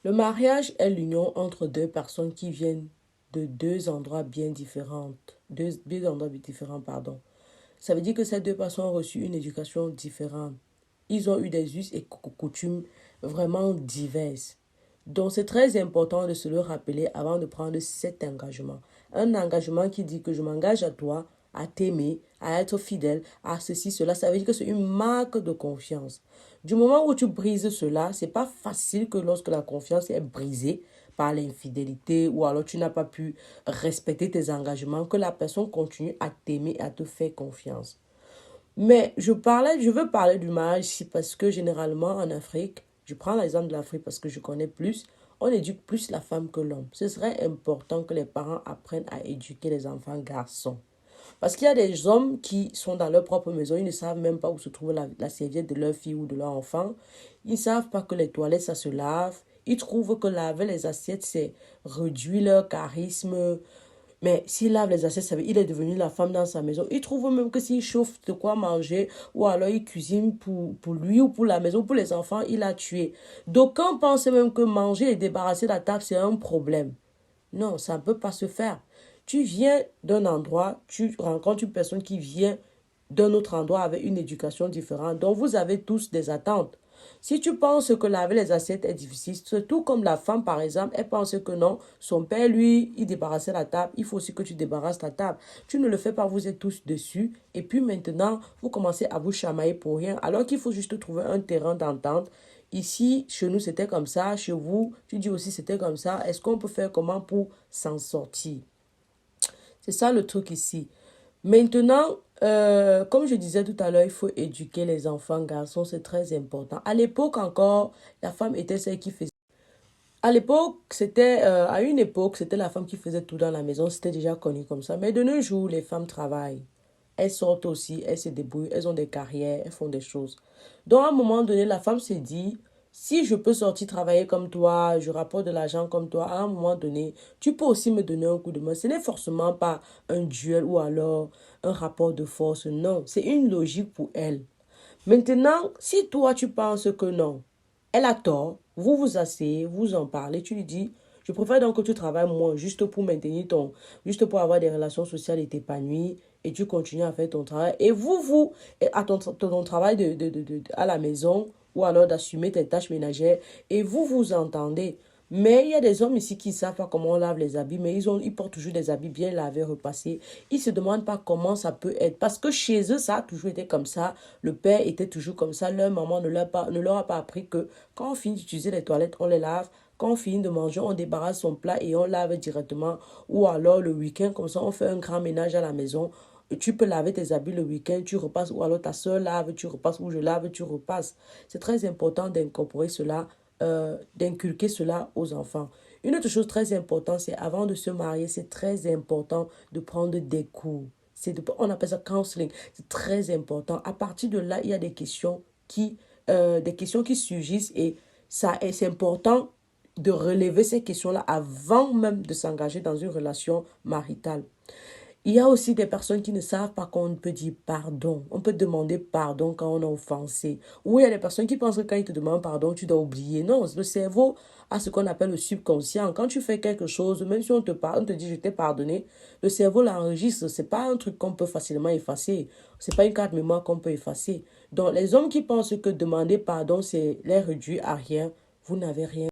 Le mariage est l'union entre deux personnes qui viennent de deux endroits bien différents. Deux endroits différents, pardon. Ça veut dire que ces deux personnes ont reçu une éducation différente. Ils ont eu des us et coutumes vraiment diverses. Donc c'est très important de se le rappeler avant de prendre cet engagement. Un engagement qui dit que je m'engage à toi, à t'aimer, à être fidèle, à ceci, cela, ça veut dire que c'est une marque de confiance. Du moment où tu brises cela, c'est pas facile que lorsque la confiance est brisée par l'infidélité ou alors tu n'as pas pu respecter tes engagements, que la personne continue à t'aimer et à te faire confiance. Mais je veux parler du mariage ici parce que généralement en Afrique, je prends l'exemple de l'Afrique parce que je connais plus, on éduque plus la femme que l'homme. Ce serait important que les parents apprennent à éduquer les enfants garçons. Parce qu'il y a des hommes qui sont dans leur propre maison, ils ne savent même pas où se trouve la serviette de leur fille ou de leur enfant. Ils ne savent pas que les toilettes, ça se lave. Ils trouvent que laver les assiettes, c'est réduire leur charisme. Mais s'il lave les assiettes, ça veut dire qu'il est devenu la femme dans sa maison. Il trouve même que s'il chauffe de quoi manger, ou alors il cuisine pour lui ou pour la maison, pour les enfants, il a tué. D'aucuns pensent même que manger et débarrasser la table, c'est un problème. Non, ça ne peut pas se faire. Tu viens d'un endroit, tu rencontres une personne qui vient d'un autre endroit avec une éducation différente. Donc, vous avez tous des attentes. Si tu penses que laver les assiettes est difficile, c'est tout comme la femme, par exemple, elle pense que non, son père, lui, il débarrassait la table, il faut aussi que tu débarrasses ta table. Tu ne le fais pas, vous êtes tous dessus, et puis maintenant, vous commencez à vous chamailler pour rien, alors qu'il faut juste trouver un terrain d'entente. Ici, chez nous, c'était comme ça, chez vous, tu dis aussi c'était comme ça. Est-ce qu'on peut faire comment pour s'en sortir? C'est ça le truc ici. Maintenant, comme je disais tout à l'heure, il faut éduquer les enfants garçons, c'est très important. À l'époque encore, la femme était celle qui faisait. À l'époque, à une époque, c'était la femme qui faisait tout dans la maison, c'était déjà connu comme ça. Mais de nos jours, les femmes travaillent. Elles sortent aussi, elles se débrouillent, elles ont des carrières, elles font des choses. Donc, à un moment donné, la femme se dit, si je peux sortir travailler comme toi, je rapporte de l'argent comme toi, à un moment donné, tu peux aussi me donner un coup de main. Ce n'est forcément pas un duel ou alors un rapport de force, non. C'est une logique pour elle. Maintenant, si toi tu penses que non, elle a tort, vous vous asseyez, vous en parlez, tu lui dis, je préfère donc que tu travailles moins, juste pour maintenir juste pour avoir des relations sociales et t'épanouir, et tu continues à faire ton travail. Et à ton travail à la maison, ou alors d'assumer tes tâches ménagères, et vous vous entendez. Mais il y a des hommes ici qui ne savent pas comment on lave les habits, mais ils portent toujours des habits bien lavés, repassés. Ils ne se demandent pas comment ça peut être. Parce que chez eux, ça a toujours été comme ça. Le père était toujours comme ça. Leur maman ne leur a pas appris que quand on finit d'utiliser les toilettes, on les lave. Quand on finit de manger, on débarrasse son plat et on lave directement. Ou alors le week-end, comme ça, on fait un grand ménage à la maison. Tu peux laver tes habits le week-end, tu repasses. Ou alors ta soeur lave, tu repasses. Ou je lave, tu repasses. C'est très important d'incorporer cela, d'inculquer cela aux enfants. Une autre chose très importante, c'est avant de se marier, c'est très important de prendre des cours. On appelle ça counseling. C'est très important. À partir de là, il y a des questions qui surgissent et c'est important de relever ces questions-là avant même de s'engager dans une relation maritale. Il y a aussi des personnes qui ne savent pas qu'on peut dire pardon. On peut demander pardon quand on est offensé. Ou il y a des personnes qui pensent que quand ils te demandent pardon, tu dois oublier. Non, le cerveau a ce qu'on appelle le subconscient. Quand tu fais quelque chose, même si on te dit je t'ai pardonné, le cerveau l'enregistre. C'est pas un truc qu'on peut facilement effacer. C'est pas une carte mémoire qu'on peut effacer. Donc les hommes qui pensent que demander pardon, c'est les réduire à rien, vous n'avez rien